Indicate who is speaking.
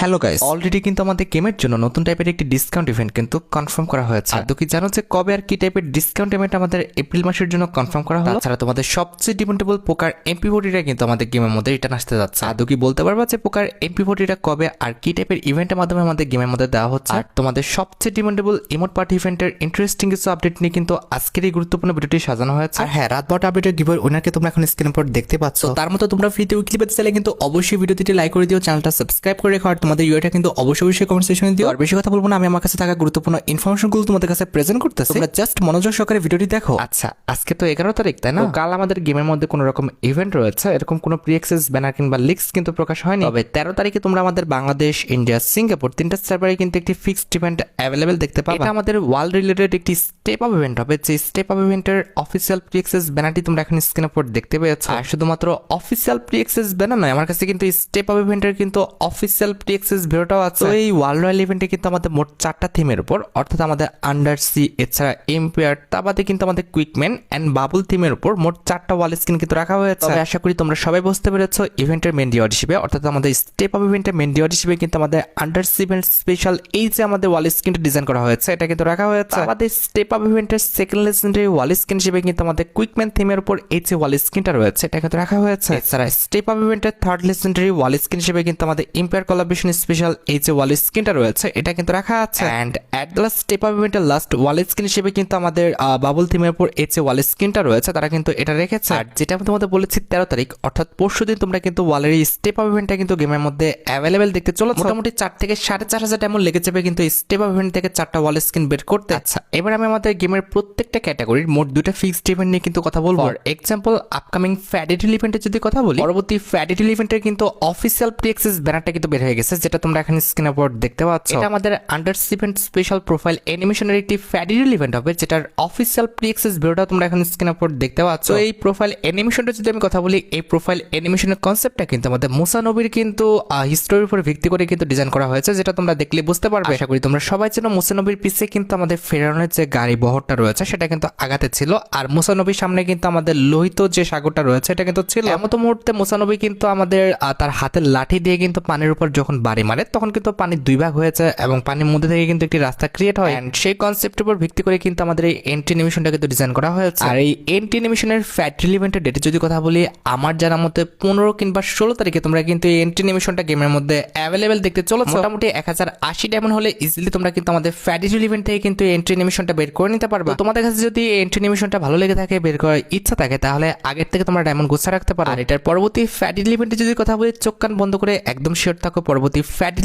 Speaker 1: Hello guys, already কিন্তু আমাদের গেমের জন্য নতুন টাইপের একটি ডিসকাউন্ট ইভেন্ট কিন্তু কনফার্ম করা হয়েছে। আর তো কি জানো যে কবে আর কি টাইপের ডিসকাউন্ট ইভেন্ট আমাদের এপ্রিল মাসের জন্য কনফার্ম করা হলো। তাছাড়া তোমাদের সবচেয়ে ডিপেন্ডেবল পোকার MP40টা কিন্তু আমাদের গেমের মধ্যে রিটার্ন আসতে যাচ্ছে। আর তো কি বলতে পারবা যে পোকার MP40টা কবে আর কি টাইপের ইভেন্টের মাধ্যমে আমাদের গেমের মধ্যে দেওয়া হচ্ছে। আর তোমাদের সবচেয়ে ডিপেন্ডেবল ইমোট পার্টি ইভেন্টের ইন্টারেস্টিং কিছু আপডেট নিয়ে কিন্তু আজকের এই গুরুত্বপূর্ণ ভিডিওটি সাজানো হয়েছে। আর হ্যাঁ, রাত 12টা আপডেটের গিভওয়ে উইনারকে তোমরা এখন স্ক্রিনের উপর দেখতে পাচ্ছ। তার মতো তোমরা ফ্রিতে উইকলি পেতে চাইলে কিন্তু অবশ্যই ভিডিওটিতে লাইক করে দিও, চ্যানেলটা সাবস্ক্রাইব করে রেখো। আর তোমাদের ইউআইটা কিন্তু অবশ্যই কমেন্ট সেকশনে দিও। আর বেশি কথা বলবো না, আমি আমার কাছে থাকা গুরুত্বপূর্ণ ইনফরমেশনগুলো তোমাদের কাছে প্রেজেন্ট করতেছি, তোমরা জাস্ট মনোযোগ সহকারে ভিডিওটি দেখো। আচ্ছা, আজকে তো 11 তারিখ, তাই না? কাল আমাদের গেমের মধ্যে কোনো রকম ইভেন্ট রয়েছে, এরকম কোনো প্রি অ্যাক্সেস ব্যানার কিংবা লিক্স কিন্তু প্রকাশ হয়নি। তবে 13 তারিখে তোমরা আমাদের বাংলাদেশ, ইন্ডিয়া, সিঙ্গাপুর তিনটা সার্ভারে কিন্তু একটি ফিক্সড ইভেন্ট অ্যাভেলেবেল দেখতে পাবে। এটা আমাদের ওয়ার্ল্ড রিলেটেড একটি স্টেপ আপ ইভেন্ট হবে, যে স্টেপ আপ ইভেন্টের অফিসিয়াল প্রি অ্যাক্সেস ব্যানারটি তোমরা এখন স্ক্রিনের উপর দেখতে পেয়েছো। আর শুধুমাত্র অফিসিয়াল প্রি অ্যাক্সেস ব্যানার নয়, আমার কাছে কিন্তু স্টেপ আপ ইভেন্টের কিন্তু অফিসিয়াল প্রি অ্যাক্সেস ভিডিওটাও আছে। তো এই ওয়ার্ল্ড রয়্যাল ইভেন্টে কিন্তু আমাদের মোট 4টা থিমের উপর, অর্থাৎ আমাদের আন্ডার সি, এছাড়া এম্পায়ার, তা বাদে কিন্তু আমাদের কুইকম্যান এন্ড বাবল থিমের উপর মোট 4টা ওয়াল স্ক্রিন কিন্তু রাখা হয়েছে। তবে আশা করি তোমরা সবাই বুঝতে পেরেছো ইভেন্টের মেন ডিওয়ার হিসেবে, অর্থাৎ আমাদের স্টেপ আপ ইভেন্টের মেন ডিওয়ার হিসেবে কিন্তু আমাদের আন্ডার সি ইভেন্ট স্পেশাল এই যে আমাদের ওয়াল স্ক্রিনটা ডিজাইন করা হয়েছে, এটা কিন্তু রাখা হয়েছে। আমাদের স্টেপ আপ ইভেন্টের সেকেন্ড লেজেন্ডারি ওয়াল স্ক্রিন হিসেবে কিন্তু আমাদের কুইকম্যান থিমের উপর এই যে ওয়াল স্ক্রিনটা রয়েছে, এটা কিন্তু রাখা হয়েছে। এছাড়া স্টেপ আপ ইভেন্টের থার্ড লেজেন্ডারি ওয়াল স্ক্রিন হিসেবে কিন্তু আমাদের এম্পায়ার কোলাবরেশন স্পেশাল এই যে ওয়াল স্ক্রিনটা রয়েছে, এটা কিন্তু রাখা আছে। And at the last step up ইভেন্টের লাস্ট ওয়াল স্ক্রিন হিসেবে কিন্তু আমাদের বাবল থিমের উপর এই যে ওয়াল স্ক্রিনটা রয়েছে, তারা কিন্তু এটা রেখেছে। আর যেটা আমি তোমাদের বলেছি 13 তারিখ অর্থাৎ পরশুদিন তোমরা কিন্তু ওয়ালের এই স্টেপ আপ ইভেন্টটা কিন্তু গেমের মধ্যে অ্যাভেলেবেল দেখতে চলো। মোটামুটি 4 থেকে 4,500 এমন লেগে যাবে কিন্তু স্টেপ আপ ইভেন্ট থেকে 4টা ওয়াল স্ক্রিন বের করতে। আচ্ছা, এবার আমি আমাদের গেমের প্রত্যেকটা ক্যাটাগরির মোট 2টা ফিক্সড ইভেন্ট নিয়ে কিন্তু কথা বলবো। এক্সাম্পল, আপকামিং ফ্যাডিটিল ইভেন্টের যদি কথা বলি, পরবর্তী ফ্যাডিটিল ইভেন্টের কিন্তু অফিসিয়াল প্রি অ্যাক্সেস ব্যানারটা কিন্তু বের হয়ে গেছে, যেটা তোমরা এখন স্ক্রিনের উপর দেখতে পাচ্ছ। এটা আমাদের under sea event special profile অ্যানিমেশনের একটি ফ্যাডিটিল ইভেন্ট হবে, যেটার অফিসিয়াল প্রি অ্যাক্সেস ভিডিওটা তোমরা এখন স্ক্রিনের উপর দেখতে পাচ্ছ। এই প্রোফাইল অ্যানিমেশনটা যদি আমি কথা বলি, এই প্রোফাইল অ্যানিমেশনের কনসেপ্টটা কিন্তু আমাদের মুসা নবীর কিন্তু হিস্টোরির উপর ভিত্তি করে কিন্তু ডিজাইন করা হয়েছে, যেটা তোমরা দেখলে বুঝতে পারবে। আশা করি তোমরা সবাই জানো মুসা নবীর পিছে কিন্তু আমাদের ফেরাউনের যে গাড়ি বহরটা রয়েছে, সেটা কিন্তু আগাতে ছিল। আর মুসা নবীর সামনে কিন্তু আমাদের লোহিত যে সাগরটা রয়েছে, এটা কিন্তু ছিল। এমন মুহূর্তে মুসা নবী কিন্তু আমাদের তার হাতের লাঠি দিয়ে কিন্তু পানির উপর যখন বাড়ি মারে, তখন কিন্তু পানি দুই ভাগ হয়েছে এবং পানির মধ্যে থেকে কিন্তু একটি রাস্তা ক্রিয়েট হয়। সেই কনসেপ্টের উপর ভিত্তি করে কিন্তু আমাদের এই এন্ট্রি অ্যানিমেশনটা কিন্তু ডিজাইন করা হয়েছে। আর এই এন্ট্রি অ্যানিমেশনের ফ্যাডিটিল ইভেন্টের ডেটে যদি কথা বলি, আমার জানার মতে 15 কিংবা 16 তারিখে তোমরা কিন্তু এই এন্ট্রি অ্যানিমেশনটা গেমের মধ্যে অ্যাভেলেবেল দেখতে চলেছো। মোটামুটি 1080 ডায়মন্ড হলে ইজিলি তোমরা কিন্তু আমাদের ফ্যাডিটিল ইভেন্ট থেকে কিন্তু এন্ট্রি অ্যানিমেশনটা বের করে নিতে পারবে। তোমাদের কাছে যদি এন্ট্রি অ্যানিমেশনটা ভালো লেগে থাকে, বের করার ইচ্ছা থাকে, তাহলে আগের থেকে তোমরা ডায়মন্ড গুছা রাখতে পারো। আর এটার পরবর্তী ফ্যাডিটিল ইভেন্টে যদি কথা বলি, চোখ কান বন্ধ করে একদম শিওর থাকো পরবর্তী ফ্যাডিটিল